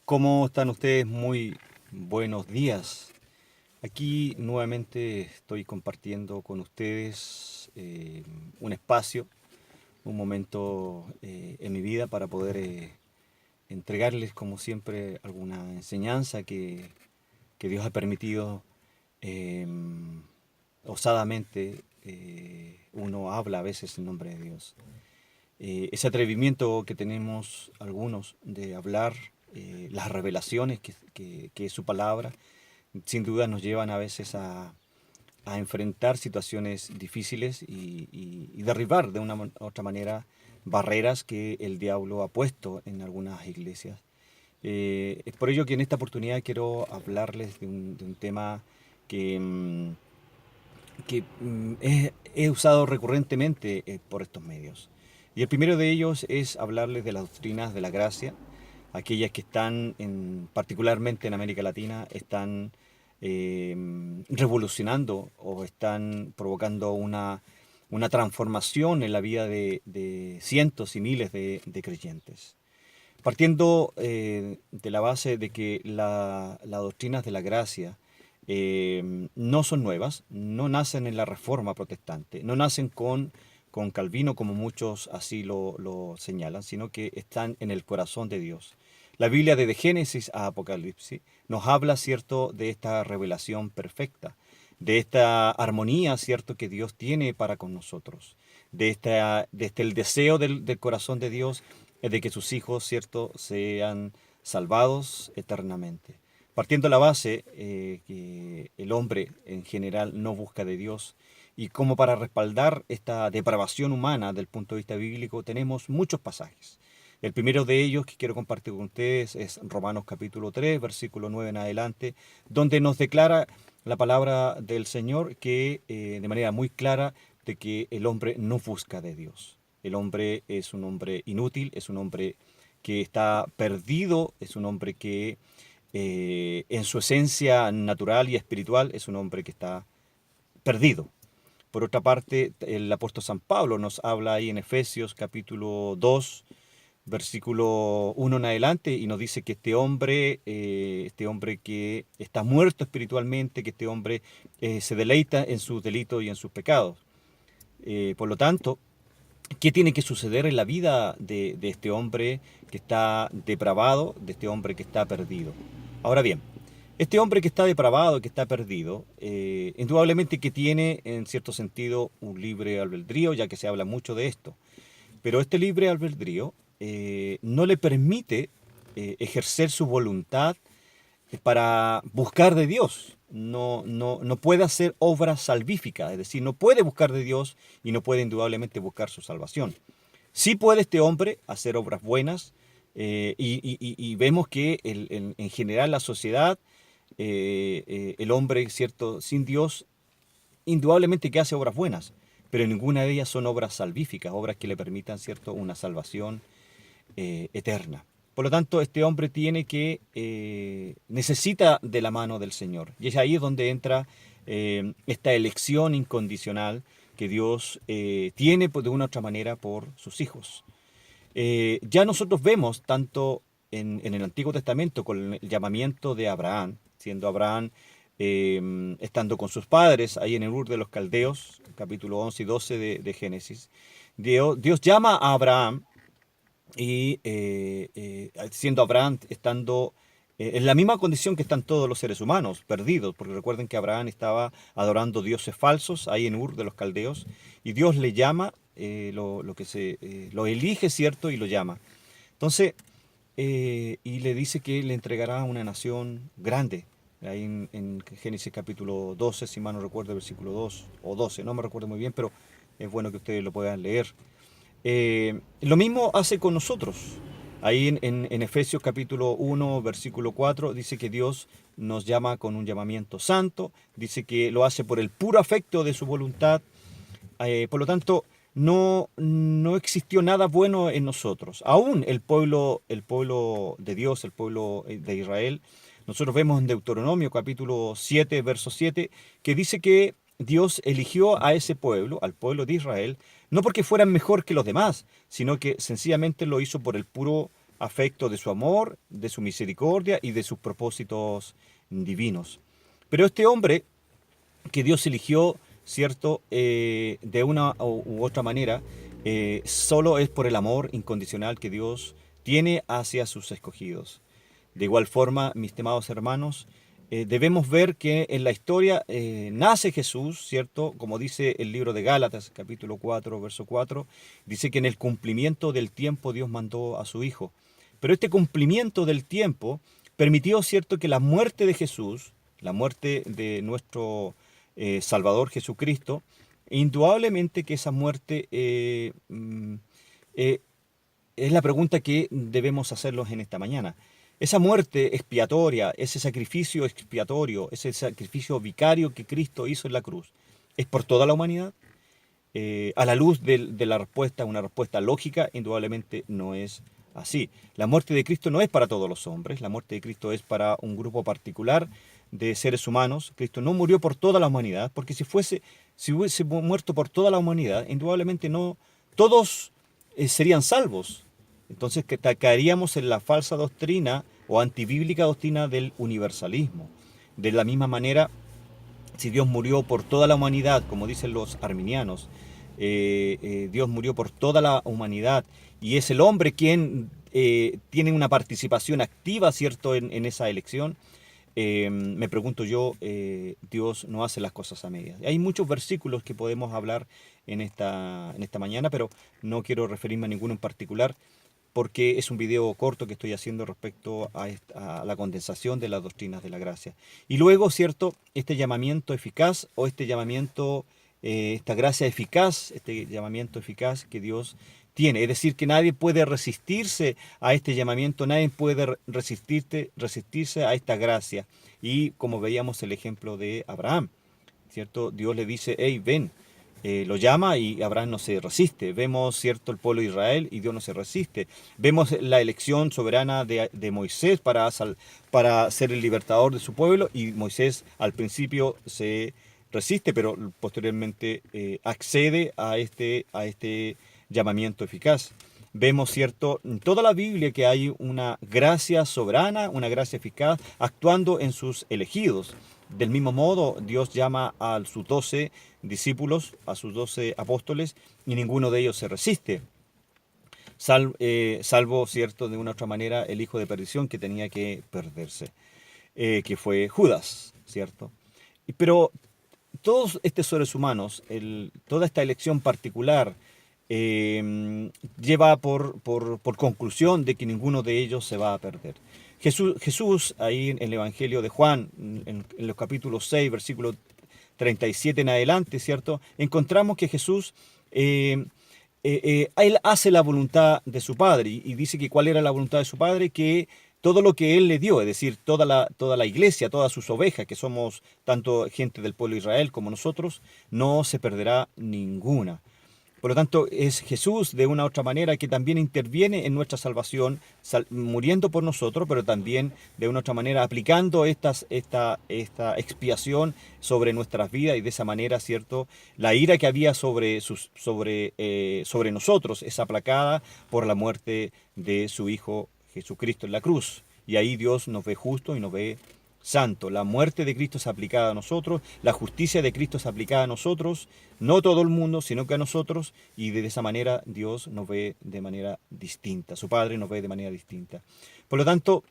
¿Cómo están ustedes? Muy buenos días. Aquí nuevamente estoy compartiendo con ustedes un espacio, un momento en mi vida para poder entregarles, como siempre, alguna enseñanza que Dios ha permitido. eh, Osadamente uno habla a veces en nombre de Dios. Ese atrevimiento que tenemos algunos de hablar, las revelaciones que es su palabra, sin duda nos llevan a veces a enfrentar situaciones difíciles y derribar de una otra manera barreras que el diablo ha puesto en algunas iglesias. Es por ello que en esta oportunidad quiero hablarles de un tema que, he usado recurrentemente por estos medios. Y el primero de ellos es hablarles de las doctrinas de la gracia, aquellas que están, particularmente en América Latina, están revolucionando o están provocando una transformación en la vida de cientos y miles de creyentes. Partiendo de la base de que las doctrinas de la gracia no son nuevas, no nacen en la Reforma Protestante, no nacen con Calvino como muchos así lo señalan, sino que están en el corazón de Dios. La Biblia desde Génesis a Apocalipsis nos habla, cierto, de esta revelación perfecta, de esta armonía, cierto, que Dios tiene para con nosotros, el deseo del corazón de Dios de que sus hijos, cierto, sean salvados eternamente. Partiendo de la base que el hombre en general no busca de Dios, y como para respaldar esta depravación humana del punto de vista bíblico tenemos muchos pasajes. El primero de ellos que quiero compartir con ustedes es Romanos capítulo 3, versículo 9 en adelante, donde nos declara la palabra del Señor que de manera muy clara de que el hombre no busca de Dios. El hombre es un hombre inútil, es un hombre que está perdido, es un hombre que en su esencia natural y espiritual es un hombre que está perdido. Por otra parte, el apóstol San Pablo nos habla ahí en Efesios capítulo 2, versículo 1 en adelante, y nos dice que este hombre que está muerto espiritualmente, que este hombre se deleita en sus delitos y en sus pecados. Por lo tanto, ¿qué tiene que suceder en la vida de este hombre que está depravado, de este hombre que está perdido? Ahora bien, este hombre que está depravado, que está perdido, indudablemente que tiene en cierto sentido un libre albedrío, ya que se habla mucho de esto. Pero este libre albedrío no le permite ejercer su voluntad para buscar de Dios. No puede hacer obra salvífica, es decir, no puede buscar de Dios y no puede indudablemente buscar su salvación. Sí puede este hombre hacer obras buenas y vemos que en general la sociedad, el hombre, cierto, sin Dios, indudablemente que hace obras buenas, pero ninguna de ellas son obras salvíficas, obras que le permitan, cierto, una salvación eterna. Por lo tanto, este hombre tiene que, necesita de la mano del Señor. Y es ahí donde entra esta elección incondicional que Dios tiene pues, de una u otra manera por sus hijos. Ya nosotros vemos tanto en el Antiguo Testamento con el llamamiento de Abraham, siendo Abraham estando con sus padres ahí en el Ur de los Caldeos, capítulo 11 y 12 de Génesis. Dios llama a Abraham y siendo Abraham estando en la misma condición que están todos los seres humanos, perdidos, porque recuerden que Abraham estaba adorando dioses falsos ahí en Ur de los Caldeos, y Dios le llama, lo elige, ¿cierto? Y lo llama. Entonces, y le dice que le entregará una nación grande, ahí en Génesis capítulo 12, si mal no recuerdo, versículo 2 o 12, no me recuerdo muy bien, pero es bueno que ustedes lo puedan leer. Lo mismo hace con nosotros. Ahí en Efesios capítulo 1, versículo 4, dice que Dios nos llama con un llamamiento santo, dice que lo hace por el puro afecto de su voluntad. Por lo tanto, no existió nada bueno en nosotros. Aún el pueblo de Dios, el pueblo de Israel, nosotros vemos en Deuteronomio capítulo 7, verso 7, que dice que Dios eligió a ese pueblo, al pueblo de Israel, no porque fueran mejor que los demás, sino que sencillamente lo hizo por el puro afecto de su amor, de su misericordia y de sus propósitos divinos. Pero este hombre que Dios eligió, ¿cierto? De una u otra manera, solo es por el amor incondicional que Dios tiene hacia sus escogidos. De igual forma, mis estimados hermanos, debemos ver que en la historia nace Jesús, ¿cierto? Como dice el libro de Gálatas, capítulo 4, verso 4, dice que en el cumplimiento del tiempo Dios mandó a su Hijo. Pero este cumplimiento del tiempo permitió, ¿cierto?, que la muerte de Jesús, la muerte de nuestro Salvador Jesucristo, indudablemente que esa muerte eh, es la pregunta que debemos hacernos en esta mañana. Esa muerte expiatoria, ese sacrificio expiatorio, ese sacrificio vicario que Cristo hizo en la cruz, ¿es por toda la humanidad? A la luz de la respuesta, una respuesta lógica, indudablemente no es así. La muerte de Cristo no es para todos los hombres, la muerte de Cristo es para un grupo particular de seres humanos. Cristo no murió por toda la humanidad, porque si hubiese muerto por toda la humanidad, indudablemente no todos serían salvos. Entonces caeríamos en la falsa doctrina o antibíblica doctrina del universalismo. De la misma manera, si Dios murió por toda la humanidad, como dicen los arminianos, Dios murió por toda la humanidad y es el hombre quien tiene una participación activa, ¿cierto?, en esa elección. Me pregunto yo, Dios no hace las cosas a medias. Hay muchos versículos que podemos hablar en esta mañana, pero no quiero referirme a ninguno en particular porque es un video corto que estoy haciendo respecto a la condensación de las doctrinas de la gracia. Y luego, ¿cierto?, este llamamiento eficaz o este llamamiento, esta gracia eficaz, este llamamiento eficaz que Dios tiene. Es decir, que nadie puede resistirse a este llamamiento, nadie puede resistirse a esta gracia. Y como veíamos el ejemplo de Abraham, ¿cierto? Dios le dice, hey, ven. Lo llama y Abraham no se resiste. Vemos, ¿cierto?, el pueblo de Israel y Dios no se resiste. Vemos la elección soberana de Moisés para ser el libertador de su pueblo y Moisés al principio se resiste, pero posteriormente accede a este llamamiento eficaz. Vemos, ¿cierto?, en toda la Biblia que hay una gracia soberana, una gracia eficaz actuando en sus elegidos. Del mismo modo, Dios llama a sus 12 discípulos, a sus 12 apóstoles, y ninguno de ellos se resiste. Salvo, ¿cierto?, de una u otra manera, el hijo de perdición que tenía que perderse, que fue Judas, ¿cierto? Pero todos estos seres humanos, toda esta elección particular, lleva por conclusión de que ninguno de ellos se va a perder. Jesús ahí en el Evangelio de Juan, en los capítulos 6, versículo 37 en adelante, ¿cierto? Encontramos que Jesús, él hace la voluntad de su Padre y dice que cuál era la voluntad de su Padre, que todo lo que Él le dio, es decir, toda la iglesia, todas sus ovejas, que somos tanto gente del pueblo de Israel como nosotros, no se perderá ninguna. Por lo tanto, es Jesús de una u otra manera que también interviene en nuestra salvación, muriendo por nosotros, pero también de una u otra manera aplicando esta expiación sobre nuestras vidas y de esa manera, ¿cierto?, la ira que había sobre nosotros es aplacada por la muerte de su Hijo Jesucristo en la cruz. Y ahí Dios nos ve justo y nos ve santo. La muerte de Cristo es aplicada a nosotros, la justicia de Cristo es aplicada a nosotros, no todo el mundo, sino que a nosotros, y de esa manera Dios nos ve de manera distinta, su Padre nos ve de manera distinta. Por lo tanto,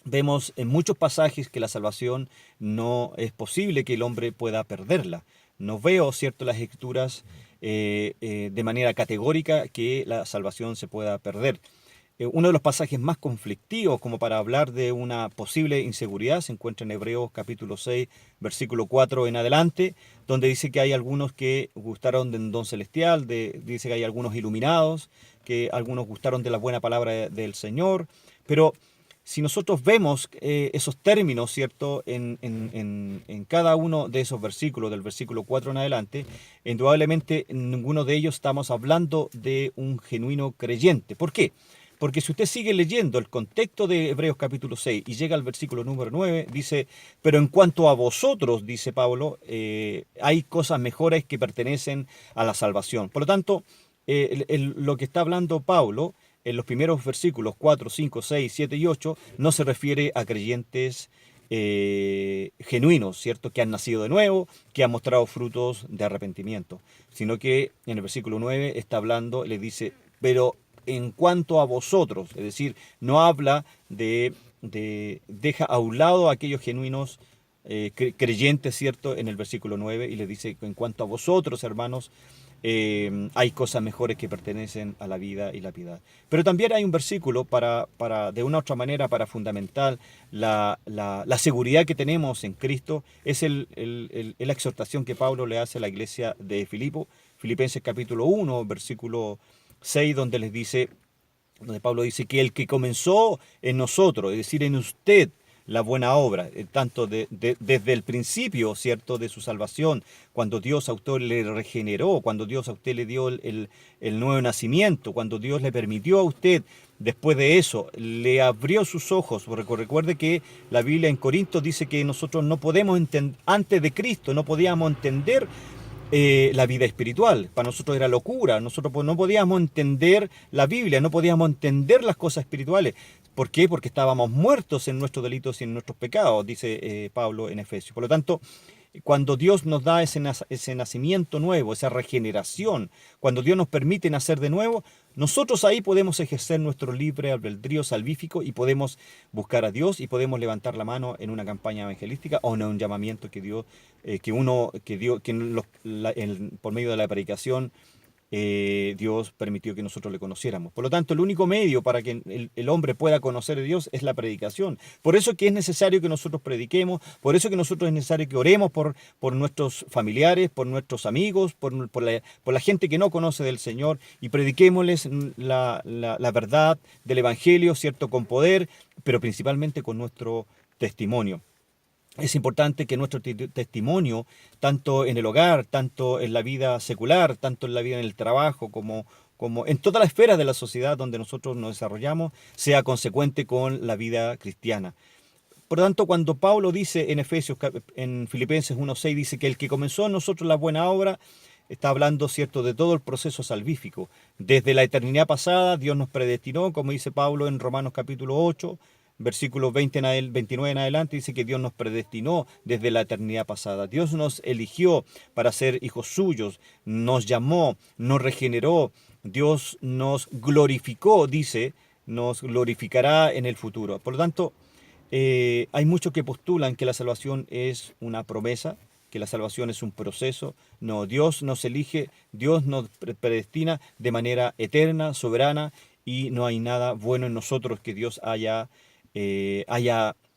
vemos en muchos pasajes que la salvación no es posible que el hombre pueda perderla. No veo, ¿cierto?, las Escrituras de manera categórica que la salvación se pueda perder. Uno de los pasajes más conflictivos como para hablar de una posible inseguridad se encuentra en Hebreos capítulo 6, versículo 4 en adelante, donde dice que hay algunos que gustaron del don celestial, dice que hay algunos iluminados, que algunos gustaron de la buena palabra del Señor, pero si nosotros vemos esos términos, ¿cierto?, en cada uno de esos versículos, del versículo 4 en adelante, indudablemente en ninguno de ellos estamos hablando de un genuino creyente. ¿Por qué? Porque si usted sigue leyendo el contexto de Hebreos capítulo 6 y llega al versículo número 9, dice, pero en cuanto a vosotros, dice Pablo, hay cosas mejores que pertenecen a la salvación. Por lo tanto, lo que está hablando Pablo en los primeros versículos 4, 5, 6, 7 y 8 no se refiere a creyentes genuinos, ¿cierto? Que han nacido de nuevo, que han mostrado frutos de arrepentimiento, sino que en el versículo 9 está hablando, le dice, pero en cuanto a vosotros, es decir, no habla deja a un lado a aquellos genuinos creyentes, ¿cierto? En el versículo 9 y le dice, en cuanto a vosotros, hermanos, hay cosas mejores que pertenecen a la vida y la piedad. Pero también hay un versículo de una u otra manera, para fundamentar la seguridad que tenemos en Cristo, es la exhortación que Pablo le hace a la iglesia de Filipenses capítulo 1, versículo 6, donde Pablo dice que el que comenzó en nosotros, es decir, en usted, la buena obra, tanto desde el principio, ¿cierto?, de su salvación, cuando Dios a usted le regeneró, cuando Dios a usted le dio el nuevo nacimiento, cuando Dios le permitió a usted, después de eso, le abrió sus ojos. Recuerde que la Biblia en Corintios dice que nosotros no podemos entender, antes de Cristo, no podíamos entender la vida espiritual. Para nosotros era locura. Nosotros no podíamos entender la Biblia, no podíamos entender las cosas espirituales. ¿Por qué? Porque estábamos muertos en nuestros delitos y en nuestros pecados, dice Pablo en Efesios. Por lo tanto, cuando Dios nos da ese nacimiento nuevo, esa regeneración, cuando Dios nos permite nacer de nuevo, nosotros ahí podemos ejercer nuestro libre albedrío salvífico y podemos buscar a Dios y podemos levantar la mano en una campaña evangelística o en un llamamiento que Dios, por medio de la predicación, Dios permitió que nosotros le conociéramos. Por lo tanto, el único medio para que el hombre pueda conocer a Dios es la predicación. Por eso que es necesario que nosotros prediquemos, por eso que nosotros es necesario que oremos por nuestros familiares, por nuestros amigos, por la gente que no conoce del Señor, y prediquémosles la verdad del Evangelio, ¿cierto?, con poder, pero principalmente con nuestro testimonio. Es importante que nuestro testimonio, tanto en el hogar, tanto en la vida secular, tanto en la vida en el trabajo, como en todas las esferas de la sociedad donde nosotros nos desarrollamos, sea consecuente con la vida cristiana. Por lo tanto, cuando Pablo dice en Filipenses 1:6, dice que el que comenzó en nosotros la buena obra, está hablando, ¿cierto?, de todo el proceso salvífico. Desde la eternidad pasada, Dios nos predestinó, como dice Pablo en Romanos capítulo 8, versículos 29 en adelante, dice que Dios nos predestinó desde la eternidad pasada. Dios nos eligió para ser hijos suyos, nos llamó, nos regeneró, Dios nos glorificó, dice, nos glorificará en el futuro. Por lo tanto, hay muchos que postulan que la salvación es una promesa, que la salvación es un proceso. No, Dios nos elige, Dios nos predestina de manera eterna, soberana, y no hay nada bueno en nosotros que Dios haya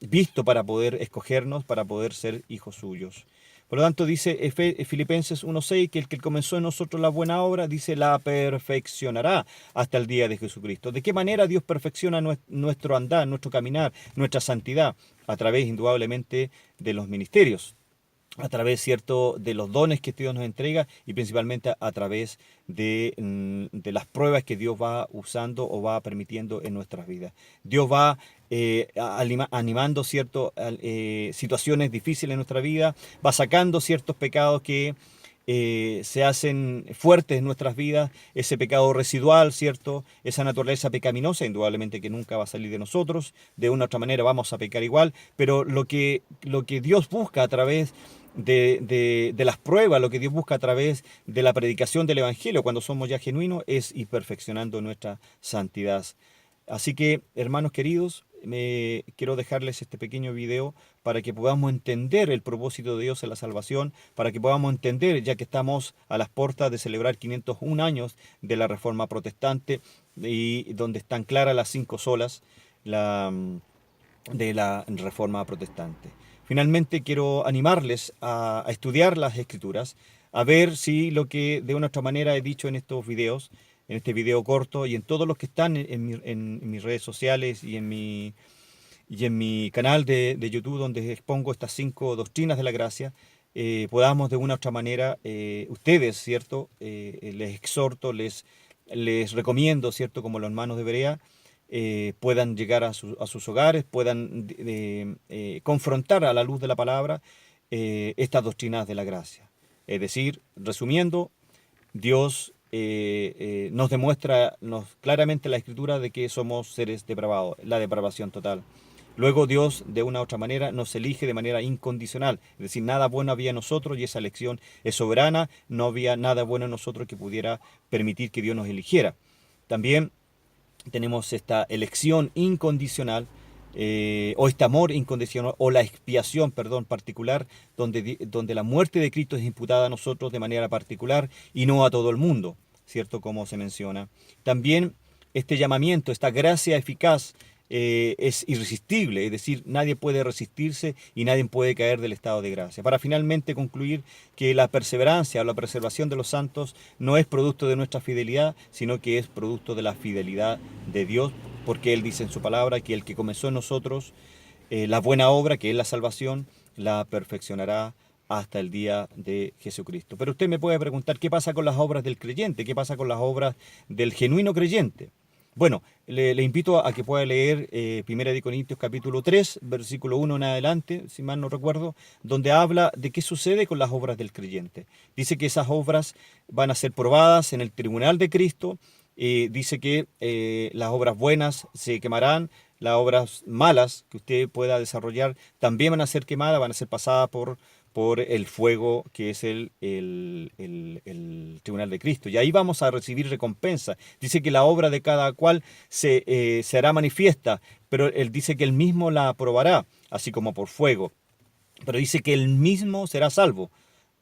visto para poder escogernos, para poder ser hijos suyos. Por lo tanto, dice Filipenses 1:6 que el que comenzó en nosotros la buena obra, dice, la perfeccionará hasta el día de Jesucristo. ¿De qué manera Dios perfecciona nuestro andar, nuestro caminar, nuestra santidad? A través, indudablemente, de los ministerios, a través, ¿cierto?, de los dones que Dios nos entrega, y principalmente a través de las pruebas que Dios va usando o va permitiendo en nuestras vidas. Dios va animando, ¿cierto?, situaciones difíciles en nuestra vida, va sacando ciertos pecados que se hacen fuertes en nuestras vidas, ese pecado residual, ¿cierto?, esa naturaleza pecaminosa, indudablemente que nunca va a salir de nosotros, de una u otra manera vamos a pecar igual, pero lo que Dios busca a través de las pruebas, lo que Dios busca a través de la predicación del Evangelio, cuando somos ya genuinos, es ir perfeccionando nuestra santidad. Así que, hermanos queridos, quiero dejarles este pequeño video para que podamos entender el propósito de Dios en la salvación, para que podamos entender, ya que estamos a las puertas de celebrar 501 años de la Reforma Protestante, y donde están claras las 5 solas de la Reforma Protestante. Finalmente, quiero animarles a estudiar las Escrituras, a ver si lo que de una u otra manera he dicho en estos videos, en este video corto y en todos los que están en mis redes sociales y en mi canal de YouTube, donde expongo estas 5 doctrinas de la gracia, podamos de una u otra manera, ustedes, ¿cierto?, les exhorto, les recomiendo, ¿cierto?, como los hermanos de Berea, puedan llegar a sus hogares, puedan confrontar a la luz de la palabra estas doctrinas de la gracia. Es decir, resumiendo, Dios nos demuestra claramente la Escritura de que somos seres depravados, la depravación total. Luego Dios, de una u otra manera, nos elige de manera incondicional. Es decir, nada bueno había en nosotros y esa elección es soberana. No había nada bueno en nosotros que pudiera permitir que Dios nos eligiera. También tenemos esta elección incondicional, o este amor incondicional, o la expiación, perdón, particular, donde la muerte de Cristo es imputada a nosotros de manera particular y no a todo el mundo, ¿cierto? Como se menciona. También este llamamiento, esta gracia eficaz, es irresistible, es decir, nadie puede resistirse y nadie puede caer del estado de gracia. Para finalmente concluir que la perseverancia o la preservación de los santos no es producto de nuestra fidelidad, sino que es producto de la fidelidad de Dios, porque Él dice en su palabra que el que comenzó en nosotros la buena obra, que es la salvación, la perfeccionará hasta el día de Jesucristo. Pero usted me puede preguntar, ¿qué pasa con las obras del creyente? ¿Qué pasa con las obras del genuino creyente? Bueno, le invito a que pueda leer 1 de Corintios capítulo 3, versículo 1 en adelante, si mal no recuerdo, donde habla de qué sucede con las obras del creyente. Dice que esas obras van a ser probadas en el tribunal de Cristo. Dice que las obras buenas se quemarán, las obras malas que usted pueda desarrollar también van a ser quemadas, van a ser pasadas por el fuego que es el tribunal de Cristo. Y ahí vamos a recibir recompensa. Dice que la obra de cada cual se hará manifiesta, pero Él dice que Él mismo la aprobará, así como por fuego. Pero dice que Él mismo será salvo.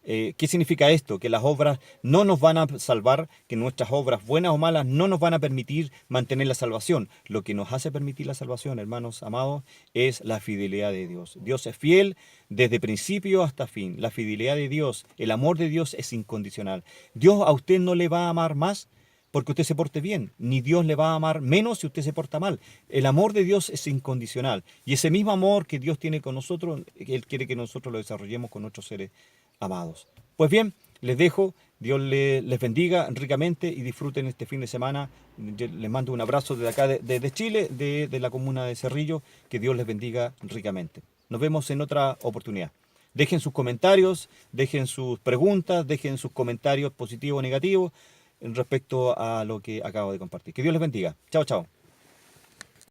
¿Qué significa esto? Que las obras no nos van a salvar, que nuestras obras, buenas o malas, no nos van a permitir mantener la salvación. Lo que nos hace permitir la salvación, hermanos amados, es la fidelidad de Dios. Dios es fiel desde principio hasta fin. La fidelidad de Dios, el amor de Dios es incondicional. Dios a usted no le va a amar más porque usted se porte bien, ni Dios le va a amar menos si usted se porta mal. El amor de Dios es incondicional. Y ese mismo amor que Dios tiene con nosotros, Él quiere que nosotros lo desarrollemos con nuestros seres amados. Pues bien, les dejo, Dios les bendiga ricamente y disfruten este fin de semana. Yo les mando un abrazo desde acá, desde Chile, de la comuna de Cerrillo, que Dios les bendiga ricamente. Nos vemos en otra oportunidad. Dejen sus comentarios, dejen sus preguntas, dejen sus comentarios positivos o negativos respecto a lo que acabo de compartir. Que Dios les bendiga. Chao, chao.